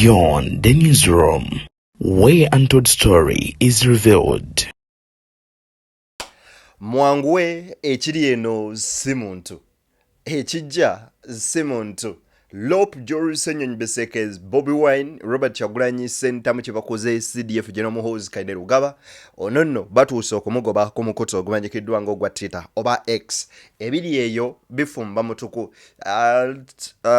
Beyond the newsroom, where untold story is revealed. Mwangwe ekiri eno si muntu. Ekijja si muntu. Lop Joru Ssenyonyi Besekes, Bobby Wine, Robert Chagulanyi Sentamu Chibakoze, CDF General Muhoozi Kaine Lugaba, Onono batuuse okumugoba ku mukutu ogumanyikiddwa ng'ogwa Twitter oba X. Ebiri eyo bifumba mutuku.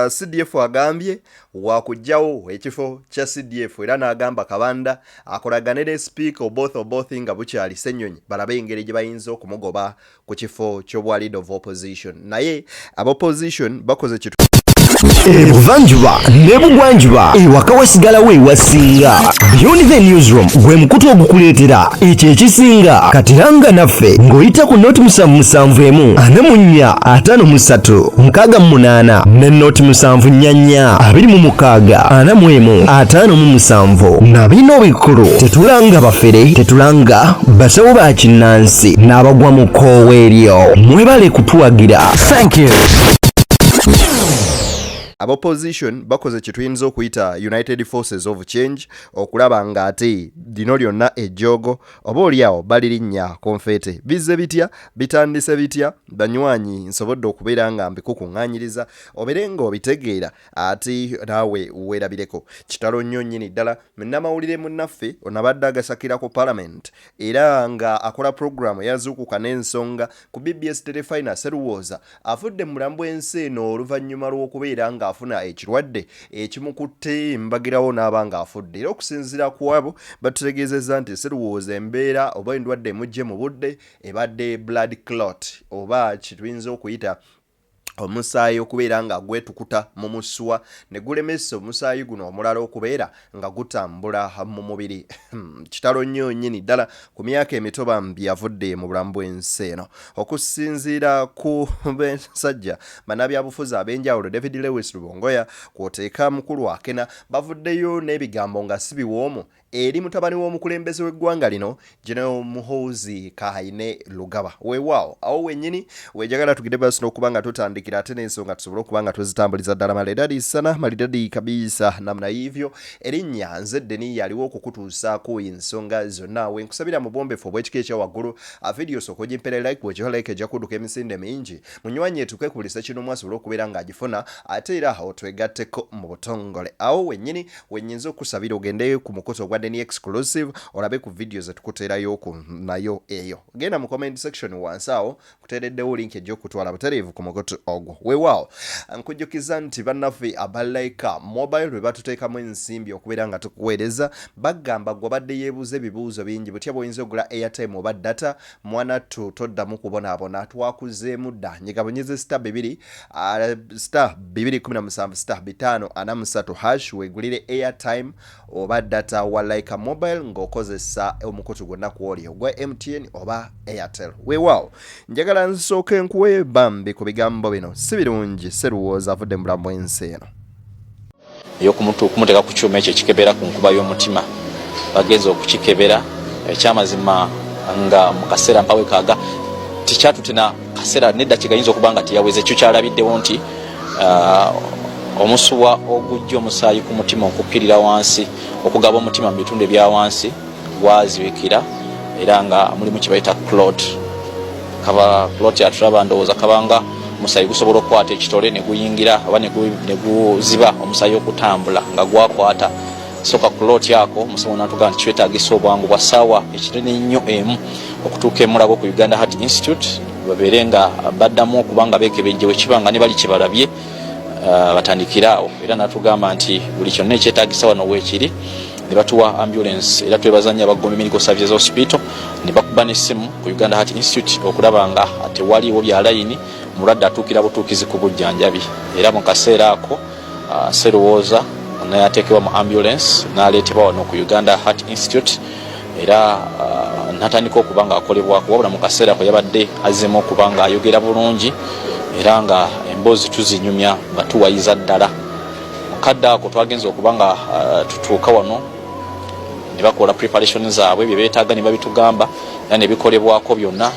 CDF agambye wakujjawo ekifo kya CDF era n'agamba Kabanda akolaganire speaker both nga bukyali Ssenyonyi balabe engeri gye bayinza okumugoba ku kifo ky'obwa leader of opposition. Naye ab'opposition bakoze kitu Ebuvanjuba nebugwanjuba ewaka wasigalawo ewasinga. Beyond the newsroom gwe mukutu ogukuleetera ekyo ekisinga katiranga naffe ng'oyita ku noti 771 453 688 ne noti 744 26 45 na bino bikulu tetulanga bafere tetulanga basawo ba kinnansi n'abagwa mu kkoowa eryo mwebale kutuwagira. Thank you. Opposition bakoze kituyinza okuyita United Forces of Change okulaba nga ate dino lyonna ejjogo oba oliawo balirinnya konfete bizze bitya bitandise bitya banywanyi nsobodde okubeera nga mbikukuŋŋaanyiriza oberenga obitegeera ate naawe weerabireko. Kitalo nnyonnyini ddala munnamawulire munnaffe onabadde agasakira ku Parliament era nga akola programu eyazuukuka n'ensonga ku BBS Telefina Sseruwooza afudde mu mulambo ensi eno oluvannyuma lw'okubeera nga afuna ekirwadde ekimukutte mbagirawo n'abanga afudde. Era okusinziira ku abo batutegeezezza nti Sseruwooza embeera oba endwadde emujje mu budde ebadde blood clot oba kituyinza okuyita omusaayi okubeera nga gwetukuta mu musuwa ne gulemesa omusaayi guno omulala okubeera nga gutambula mu mubiri. Kitalo nnyo nnyini ddala ku myaka emitoba mbi yavudde mu bulamu bw'ensi eno. Okusinziira ku bensajja bannabyabufuzi ab'enjawulo David Lewis Rubongoya kwoteeka mukulu akena bavuddeyo n'ebigambo nga si biwoomu eri mutabani w'omukulembeze w'eggwanga lino General Muhoozi Kaine Lugaba. Weewaawo awo wennyini wejagala tugende basi n'okuba nga tutandikira ate n'ensonga tusobole okuba nga tuzitambuliza ddala maridadi sana maridadi kabisa namna hivyo erinnya nze Deni yaliwo okukutuusaako ensonga zonna wenkusabira mu bwombefu obw'ekika ekya waggulu video soko gimpere like bwekiho like ejja kudduka emisinde mingi munywanyi etuke kulisa kino mwasobola okubeera ng'agifuna ate era otwegatteko mu butongole. Awo wennyini wenyinza okusabira ogendeyo ku mukozi Deni exclusive olabe ku videos zetukuteerayo ku nayo eyo. Genda mu comment section wansi awo kuteereddewo link ejja okutwala butereevu ku mukoto ogwo. Weewaawo nkujjukiza nti bannaffe abalaika mobile lwe batuteekamu ensimbi okubeera nga tukuweereza bagamba gw'obadde yeebuuza ebibuuzo bingi butya bw'oyinza okugula airtime oba data mwana toddamu kubonaabona twakuzeemu dda nyigabonyize star 217 star 543 hash weegulire airtime oba data walaika mobile ng'okozesa omukutu gwonna kw'oli ogwa MTN oba Airtel. Weewaawo njagala nsooke nkuwe bambi ku bigambo bino si birungi Sseruwooza avudde mu bulamu bw'ensi eno okumuteeka ku kyuma ekyo ekikebera ku nkuba y'omutima bagenza okukikebera ekyamazima nga mu kaseera mpawe kaaga tikyatutena kaseera nedda kigayinza okuba nga tiyaweze ekyo kyalabiddewo nti omusuwa ogujja omusaayi ku mutima okukkirira wansi okugaba omutima mu bitundu ebya wansi gwazibikira era nga mulimu kye bayita clot. Kaba clot atulaba ndowooza kabanga omusaayi gusobola okukwata ekitole ne guyingira oba ne guziba omusaayi okutambula nga gwakwata soka clot yako omusawo n'atugamba nti kyetaagisa obwangu bwa ssaawa ekinene nnyo emu okutuuka emulago ku Uganda Heart Institute babeere nga baddamu okuba nga beekebejjewe kibanga ne bali kye balabye batandikiraawo era natugamba nti buli kyonna ekyetaagisa wano weekiri ne batuwa ambulance era twebazanya abagombe medical services hospital ne bakuba n'essimu ku Uganda Heart Institute okulaba nga tewaliwo bya layini mulwadde atuukira butuukizi ku bujjanjabi era mu kaseera ako Sseruwooza naye ateekebwa mu ambulance n'aleetebwa wano ku Uganda Heart Institute era natandika okuba nga akolebwako wabula mu kaseera ako yabadde azzeemu okuba nga ayogera bulungi era nga emboozi tuzinyumya nga tuwayiza ddala. Mukadde ako twagenza okuba nga tutuuka wano ne bakola preparation zaabwe bye beetaaga ne babitugamba era ne bikolebwako byonna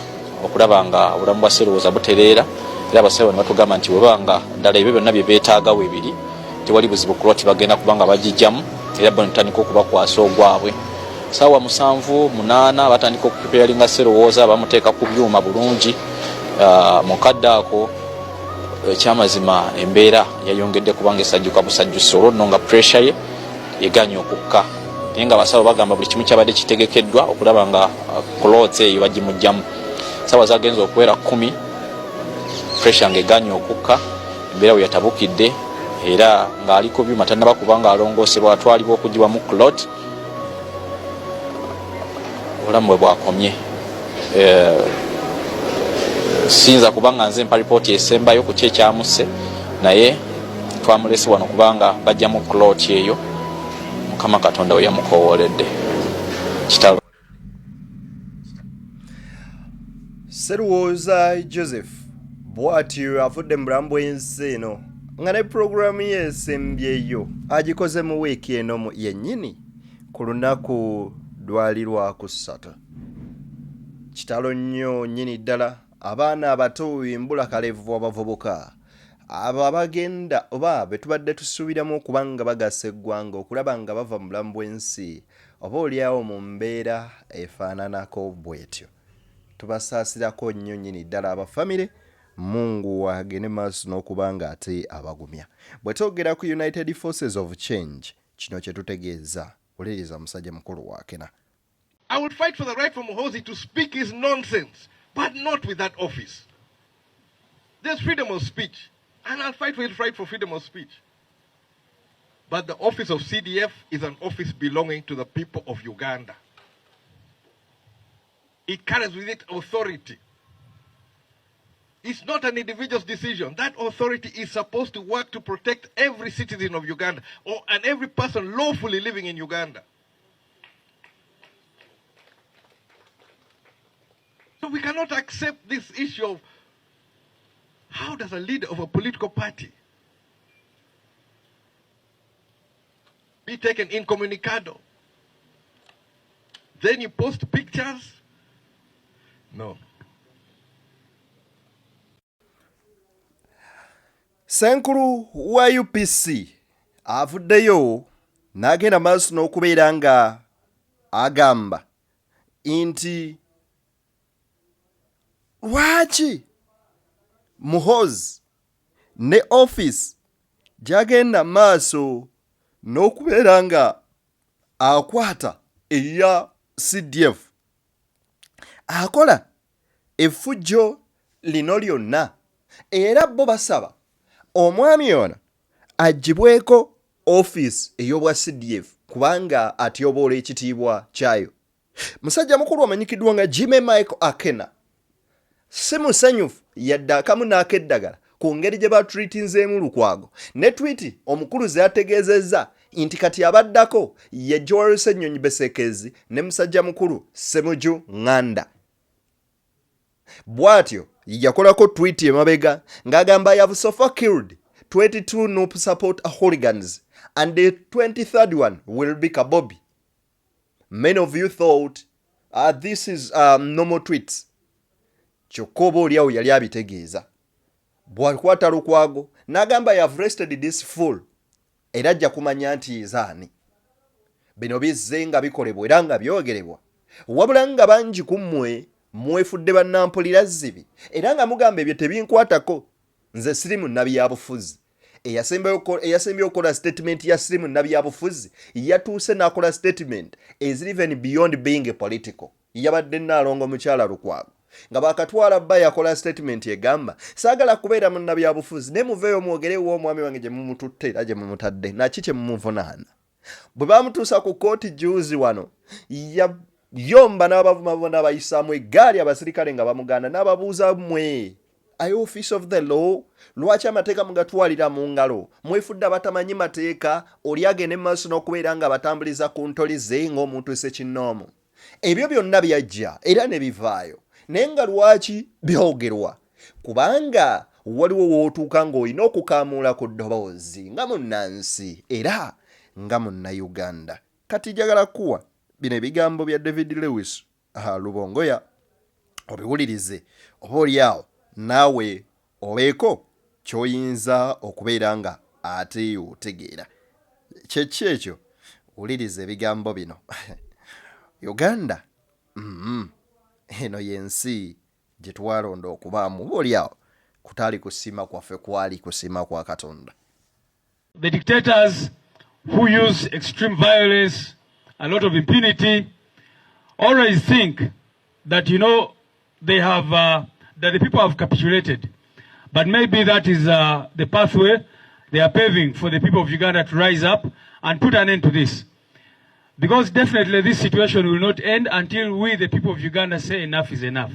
okulaba nga obulamu bwa Sseruwooza butereera era abasawo ne batugamba nti webanga ddala ebyo byonna bye beetaaga weebiri tewali buzibu kulwati bagenda kubanga bagijjamu era bo ntandika okubakwasa ogwabwe. Sawa 7-8 batandika okupreparinga serowooza bamuteeka ku byuma bulungi. Mukadde ako ekyamazima embeera yayongedde kubanga esajjuka busajjusi olwo nga pressure ye eganye okukka. Naye nga abasawo bagamba buli kimu kyabadde kitegekeddwa okulaba nga clothes eyo bagimugjamu. Sawa zagenza okuwera 10 pressure ng'eganye okukka, embeera we yatabukidde era ng'ali ku byuma tannaba kubanga alongoosebwa atwalibwa okugibwa mu clot. Obulamu bwe bwakomye. Sinza kubanga nze mpa ripooti esembayo ku kyekyamuse naye twamulese wano kubanga bajja mu clot eyo. Mukama Katonda we yamukoowoledde. Kitalo Serowooza Joseph bw'atyo afudde mu bulamu bw'ensi eno nga ne puroguramu ye esembyeyo agikoze mu wiiki eno yennyini ku lunaku lwali Lwakusatu. Kitalo nnyo nnyini ddala abaana abato embulakalevu abavubuka abo abagenda oba be tubadde tusuubiramu okuba nga bagasa eggwanga okulaba nga bava mu bulamu bw'ensi oba oliawo mu mbeera efaananako bw'etyo. Tubasaasirako nnyo nnyini ddala abafamire. Mungu agende maaso n'okuba nga ate abagumya. Bwe twogera ku United Forces of Change kino kye tutegeeza. Uliriza musajja mukulu wa Kenya. I will fight for the right for Muhoozi to speak his nonsense, but not with that office. There's freedom of speech, and I'll fight for his right for freedom of speech. But the office of CDF is an office belonging to the people of Uganda. It carries with it authority. It's not an individual's decision. That authority is supposed to work to protect every citizen of Uganda and every person lawfully living in Uganda. So we cannot accept this issue of how does a leader of a political party be taken incommunicado? Then you post pictures? No. Senkulu wa UPC avuddeyo n'agenda maaso n'okubeera nga agamba nti lwaki Muhoozi ne office gyagenda maaso n'okubeera nga akwata eya CDF akola effujjo lino lyonna era bo basaba omwami ono agibweko office ey'obwa CDF kubanga atyoboola ekitiibwa kyayo. Musajja mukulu amanyikiddwa nga Jimmy Michael Akena si musanyufu yadde akamu n'akeddagala ku ngeri gye batreatinzeemu Lukwago. Ne tweet omukulu ze yategeezezza nti kati abaddako ye Joel Ssenyonyi Besekezi ne musajja mukulu Ssemuju Nganda. Bw'atyo yakolako tweet emabega ng'agamba I have so far killed 22 Nup support hooligans and the 23rd one will be Kabobi. Many of you thought this is normal tweets. Chokobo liao yali abitegeeza. Bw'akwata Lukwago n'agamba I have arrested this fool. Era ajja kumanya nti zaani. Bino bizze nga bikolebwa era nga byogerebwa. Wabula nga bangi ku mmwe mwefudde bannampulira zibi era nga mugamba ebyo tebinkwatako. Nze siri munnabyabufuzi. Eyasembyeyo okukola statement ya siri munnabyabufuzi yatuuse n'akola statement is even beyond being political. Yabadde Nnaalongo mukyala Lukwago nga bakatwala bba yakola statement egamba saagala kubeera munnabyabufuzi ne muveeyo mwogerewo omwami wange gye mumututte era gye mumutadde naki kye mumuvunaana. Bwe bamutuusa ku kooti juuzi wano yomba n'abavuma n'abayisaamu eggaali abasirikale nga bamugaana n'ababuuza mmwe aye office of the law lwaki amateeka mugatwalira mu ngalo mwefudde abatamanyi mateeka oli agende maaso n'okubeera nga abatambuliza ku ntoli ze ng'omuntu sekinnoomu. Ebyo byonna byajja era ne bivaayo naye nga lwaki byogerwa kubanga waliwo wootuuka ng'olina okukaamuula ku ddoboozi nga munnansi era nga munnayuganda. Kati njagala kuwa bino ebigambo bya David Lewis Lubongoya obiwulirize oba oliawo naawe obeeko ky'oyinza okubeera nga ate otegeera. Kyeki ekyo ulirize ebigambo bino. Uganda eno yensi gye twalonda okubaamu oboolyawo kutali kusima kwaffe kwali kusima kwa Katonda. The dictators who use extreme violence, a lot of impunity, always think that, you know, they have, that the people have capitulated. But maybe that is the pathway they are paving for the people of Uganda to rise up and put an end to this. Because definitely this situation will not end until we, the people of Uganda, say enough is enough.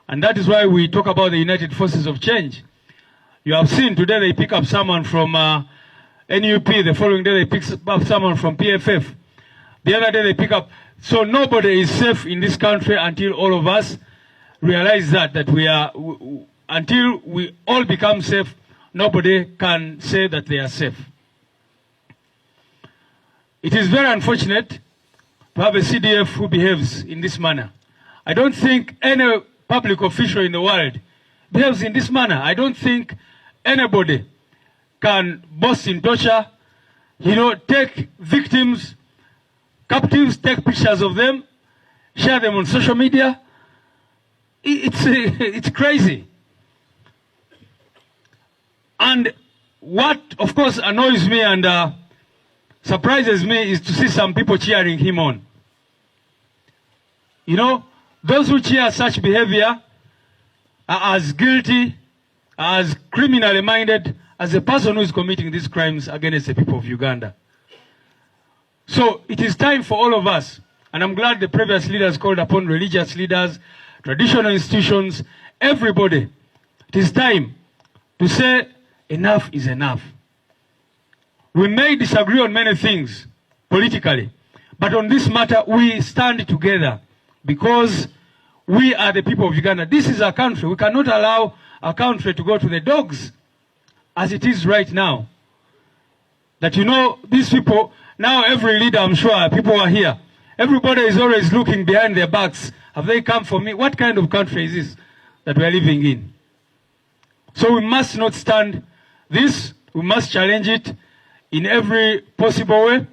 And that is why we talk about the United Forces of Change. You have seen today they pick up someone from NUP, the following day they pick up someone from PFF. The other day they pick up. So nobody is safe in this country until all of us realize that we are, until we all become safe, nobody can say that they are safe. It is very unfortunate to have a CDF who behaves in this manner. I don't think any public official in the world behaves in this manner. I don't think anybody can boast in torture, you know, take victims, captives, take pictures of them, share them on social media. It's crazy. And what, of course, annoys me and surprises me is to see some people cheering him on. You know, those who cheer such behavior are as guilty, as criminally minded as the person who is committing these crimes against the people of Uganda. So it is time for all of us, and I'm glad the previous leaders called upon religious leaders, traditional institutions, everybody. It is time to say enough is enough. We may disagree on many things politically, but on this matter we stand together because we are the people of Uganda. This is our country. We cannot allow our country to go to the dogs as it is right now. That, you know, these people, now every leader, I'm sure, people are here. Everybody is always looking behind their backs. Have they come for me? What kind of country is this that we are living in? So we must not stand this. We must challenge it in every possible way.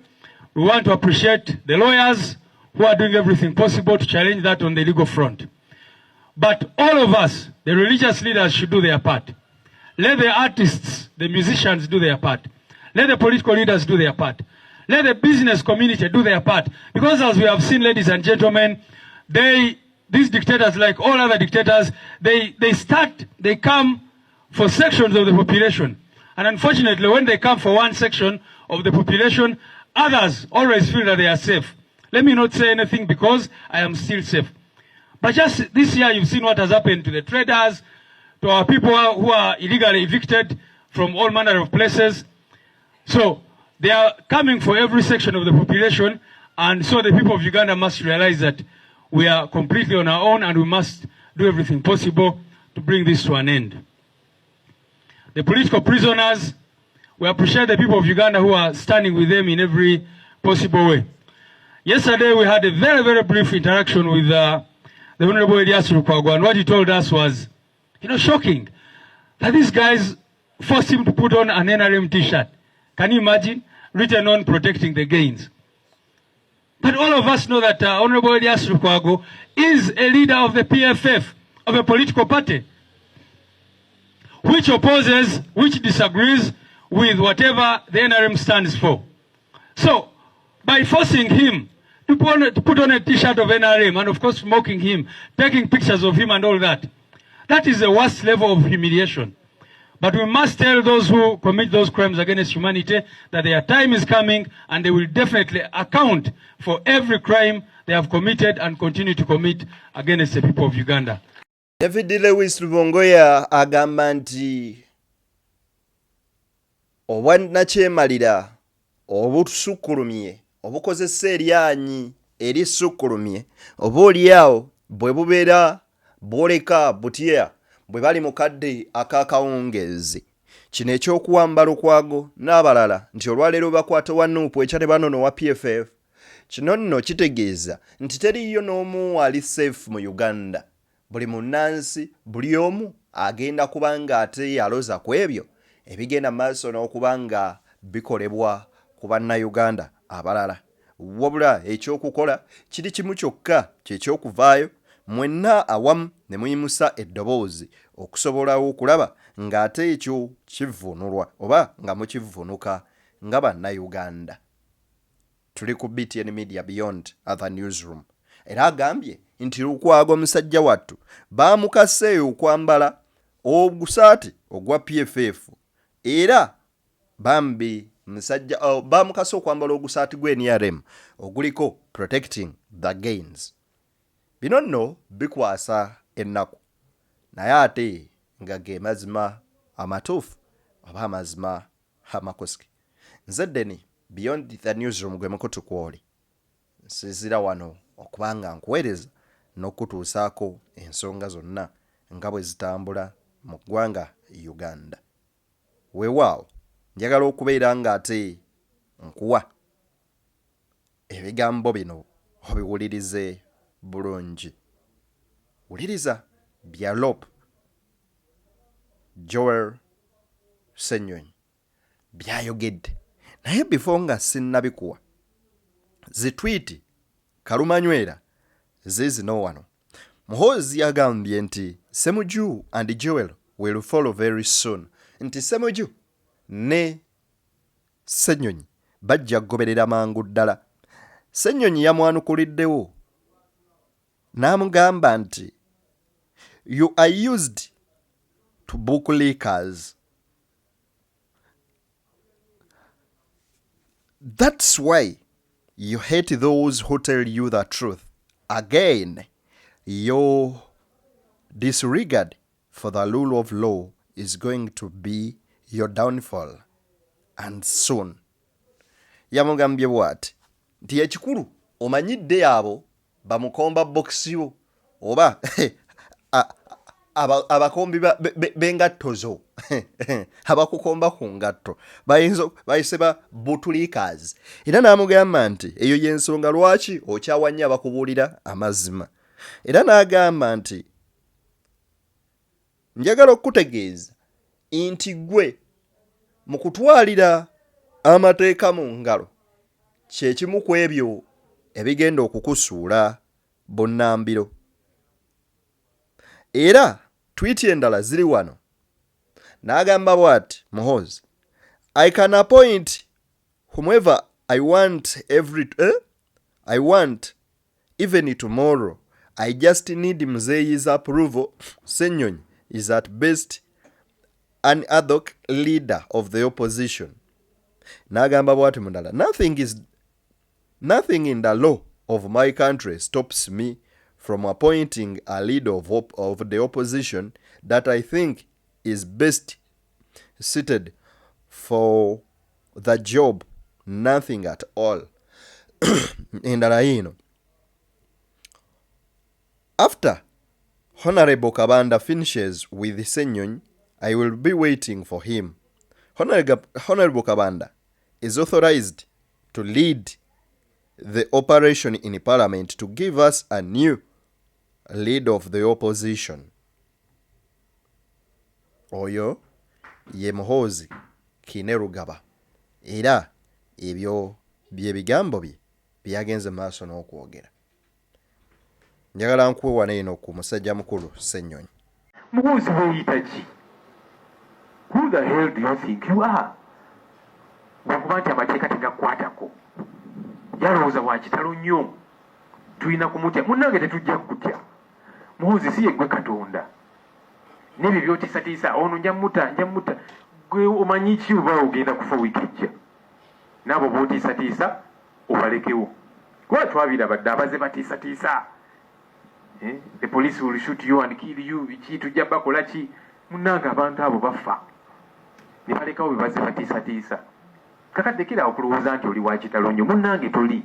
We want to appreciate the lawyers who are doing everything possible to challenge that on the legal front. But all of us, the religious leaders, should do their part. Let the artists, the musicians do their part. Let the political leaders do their part. Let the business community do their part. Because as we have seen, ladies and gentlemen, these dictators, like all other dictators, they come for sections of the population. And unfortunately, when they come for one section of the population, others always feel that they are safe. Let me not say anything because I am still safe. But just this year, you've seen what has happened to the traders, to our people who are illegally evicted from all manner of places. So they are coming for every section of the population, and so the people of Uganda must realize that we are completely on our own and we must do everything possible to bring this to an end. The political prisoners, we appreciate the people of Uganda who are standing with them in every possible way. Yesterday we had a very, very brief interaction with the Honorable Elias Lukwago, and what he told us was, you know, shocking that these guys forced him to put on an NRM t-shirt. Can you imagine? Written on protecting the gains. But all of us know that Honorable Elias Lukwago is a leader of the PFF, of a political party, which opposes, which disagrees with whatever the NRM stands for. So, by forcing him to put on a t-shirt of NRM and of course mocking him, taking pictures of him and all that, that is the worst level of humiliation. But we must tell those who commit those crimes against humanity that their time is coming and they will definitely account for every crime they have committed and continue to commit against the people of Uganda. David Lewis Lubongoya agamba nti obwannakyemalira obusukulumye obukozesa eryanyi erisukkulumye oba oliawo bwe bubeera bwoleka butya bwe bali mu kadde ak'akawungeezi. Kino ekyokuwamba Lukwago n'abalala nti olwaleero bakwata wa Nuupu ekya ne banono wa PFF, kino nno kitegeeza nti teriyo n'omu ali safe mu Uganda. Buli munnansi, buli omu agenda kubanga ate yaloza ku ebyo ebigenda maaso n'okuba nga bikolebwa ku bannayuganda abalala. Wabula ekyokukola kiri kimu kyokka ky'ekyokuvaayo mwenna awamu ne muyimusa eddoboozi okusobola okulaba ng'ate ekyo kivvunulwa oba nga mukivvunuka nga bannayuganda. Tuli ku BTN Media Beyond Other Newsroom. Era agambye nti Lukwago musajja wattu baamukaseeyo okwambala ogusaati ogwa PFF era bambi musajja baamukase okwambala ogusaati gwe NRM oguliko protecting the gains. Bino nno bikwasa ennaku naye ate nga ge mazima amatuufu oba amazima amakoski. Nze Deni Beyond the Newsroom gwe mukutu kwoli nsizira wano okubanga nkuweereza n'okutuusaako ensonga zonna nga bwe zitambula mu ggwanga Uganda. Weewaawo njagala okubeera ng'ate nkuwa ebigambo bino obiwulirize bulungi. Wuliriza bya Lop Joel Ssenyonyi byayogedde. Naye before nga sinnabikuwa zitwiti kalumanywera zizino wano. Muhoozi yagambye nti Ssemuju and Joel will follow very soon. Nti Ssemuju ne Ssenyonyi bajja kugoberera mangu ddala. Ssenyonyi yamwanukuliddewo n'amugamba nti you are used to book leakers. That's why you hate those who tell you the truth. Again, your disregard for the rule of law is going to be your downfall. And soon. Yamugambye bw'ati nti ekikulu omanyidde abo bamukomba bokisiyo oba abakombi b'engatto zo abakukomba ku ngatto bayise ba butuliikazi. Era n'amugamba nti eyo y'ensonga lwaki okyawanya abakubuulira amazima. Era n'agamba nti njagala okutegeeza nti gwe mu kutwalira amateeka mu ngalo kye kimu ku ebyo ebigenda okukusuula bunnambiro. Era tweet endala ziri wano. N'agamba bw'ati Muhoozi, I can appoint whomever I want I want even tomorrow. I just need Mzeeyi's approval. Ssenyonyi is at best an ad hoc leader of the opposition. N'agamba bw'ati mundala, nothing in the law of my country stops me from appointing a leader of the opposition that I think is best suited for the job. Nothing at all. Endala yino. After Honorable Kabanda finishes with Ssenyonyi, I will be waiting for him. Honorable Kabanda is authorized to lead the operation in Parliament to give us a new leader of the opposition. Oyo ye Muhoozi Kinerugaba. Era ebyo bye bigambo bye byagenze maaso n'okwogera. Njagala nkuwe wano eno ku musajja mukulu Ssenyonyi. Muhoozi weeyita ki? Who the hell do you think you are? Wakuba nti amateeka tegakwatako. Yalowooza wa kitalo nnyo. Tulina kumutya. Munnange tetujja kutya. Muhoozi si ye gwe Katonda. N'ebyo by'otiisatiisa ono nja mutta. Gwe omanyi ki oba ogenda kufa wiiki ejja? N'abo b'otiisatiisa obalekewo. Kuba twabirabadde abaze batiisatiisa. The police will shoot you and kill you. Biki tujja bakola ki? Munnange abantu abo bafa. Ne balekawo be baze batiisatiisa. Kakadde kira okulowooza nti oli wa kitalo nnyo. Munnange toli.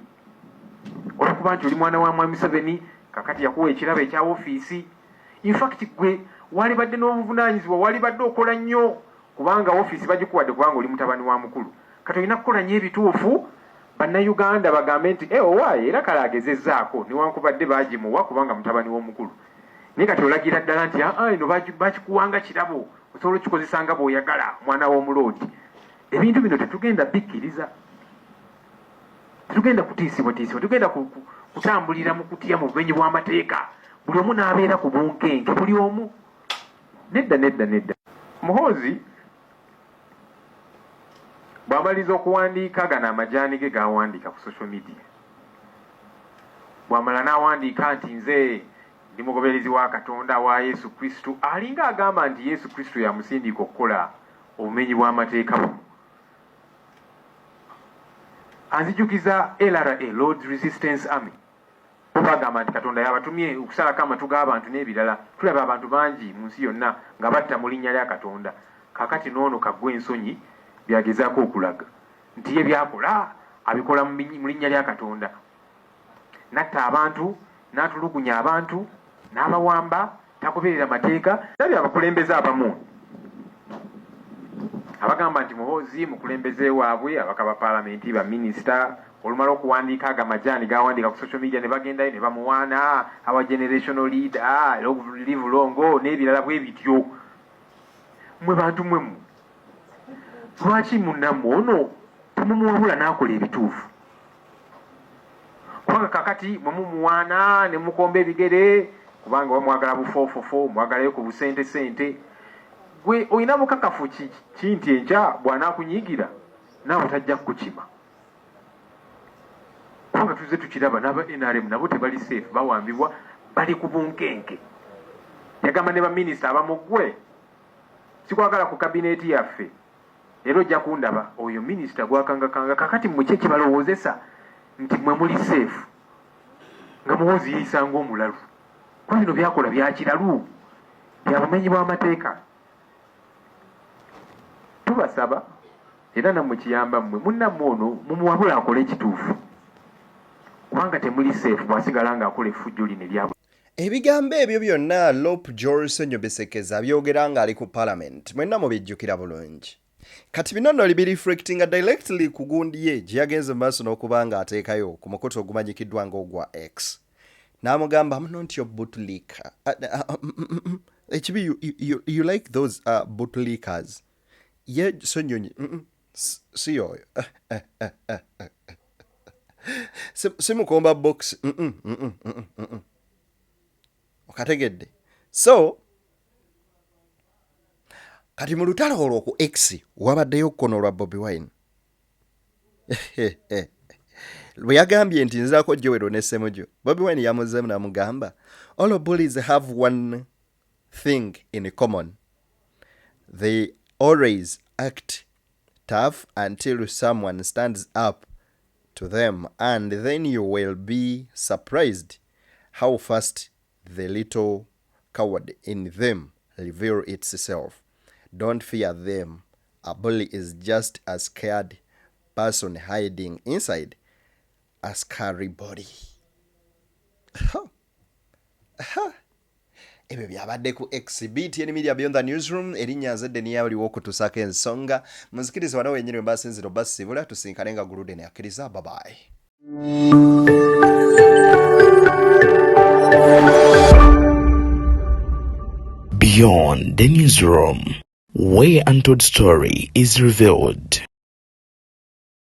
Olwokuba nti oli mwana wa Mwami Museveni, kakati yakuwa ekirabo ekya ofiisi. In fact gwe walibadde n'obuvunaanyizibwa, walibadde okola nnyo kubanga ofiisi bagikuwadde kubanga oli mutabani wa mukulu. Kati olina kukola nnyo ebituufu bannayuganda bagambe nti owaaye era kale agezezzaako newankubadde baagimuwa kubanga mutabani w'omukulu. Naye kati olagira ddala nti eno bakikuwanga kirabo osobola okikozesa nga bw'oyagala mwana w'omuloodi. Ebintu bino tetugenda bikkiriza. Tugenda kutiisibwa, tugenda kutambulira mu kutya mu bumenyi bw'amateeka. Buli omu n'abeera ku bunkenke, buli omu. Nedda. Muhoozi bw'amaliza okuwandiika gano amajaani ge g'awandiika ku social media, bw'amala n'awandiika nti nze ndi mugoberezi wa Katonda wa Yesu Kristo, alinga agamba nti Yesu Kristo yamusindiika okukola obumenyi bw'amateeka buno. Anzijukiza LRA, Lord's Resistance Army. Bagamba nti Katonda yabatumye okusalako amatu g'abantu n'ebirala. Tulaba abantu bangi mu nsi yonna nga batta mu linnya lya Katonda. Kakati n'ono kaggwa ensonyi byagezaako okulaga nti ye byakola abikola mu linnya lya Katonda. Natta abantu, n'atulugunya abantu, n'abawamba, tagoberera mateeka. Nabyo abakulembeze abamu abagamba nti Muhoozi mukulembeze waabwe, abaka ba paalamenti, ba minisita, olumala okuwandiika agamajaani g'awandiika ku social media ne bagendayo ne bamuwaana, our generational leader, live longo n'ebirala bwe bityo. Mwe bantu mwemu, lwaki munnammwe ono temumuwabula n'akola ebituufu? Kubanga kakati mwe mumuwaana ne mukomba ebigere kubanga bamwagala bufoofofo, mwagalayo ku busente. Gwe olina bukakafu ki nti enkya bw'anaakunyiigira naawe tajja kukima? Kubanga tuzze tukiraba n'aba NRM nabo tebali safe, bawambibwa, bali ku bunkenke. Yagamba ne baminisita abamuggwe, sikwagala ku kabineeti yaffe, era ojja kundaba oyo minisita gwakangakanga. Kakati muki ekibalowoozesa nti mwe muli safe nga Muhoozi yeeyisa ng'omulalu? Kuba bino byakola bya kiralu, bya bumenyi bw'amateeka. Tubasaba era nammwe kiyamba mmwe munnammwe ono mumuwabula akole ekituufu, kubanga temuli safe bw'asigala ng'akola effujjo lino eryabwe. Ebigambo ebyo byonna Lop George Ssenyonyi byogera ng'ali ku Parliament, mwenna mubijjukira bulungi. Kati bino nno libireflectinga directly ku gundi ye gye yagenze mu maaso n'okuba ng'ateekayo ku mukutu ogumanyikiddwa ng'ogwa X. N'amugamba, I'm not your bootlicker. HB, you like those bootlickers? Ye Ssenyonyi, si oyo. Simukomba box. Okategedde. So, kati mu lutalo olwo ku X wabaddeyo okkono lwa Bobi Wine. Lwe yagambye nti nzaako Joero ne Ssemujo, Bobi Wine yamuzeemu n'amugamba, all bullies have one thing in common. They always act tough until someone stands up to them, and then you will be surprised how fast the little coward in them reveal itself. Don't fear them. A bully is just a scared person hiding inside a scary body. Ebyo byabadde ku exhibit y'eni media beyond the newsroom. Erinnya nzedde niyo aliwo okutuusako ensonga. Muzikirize wano wenyini bwe mbasinzira obbasibula tusinkane nga gulude ne akkiriza. Bye bye. Beyond the newsroom, where untold story is revealed.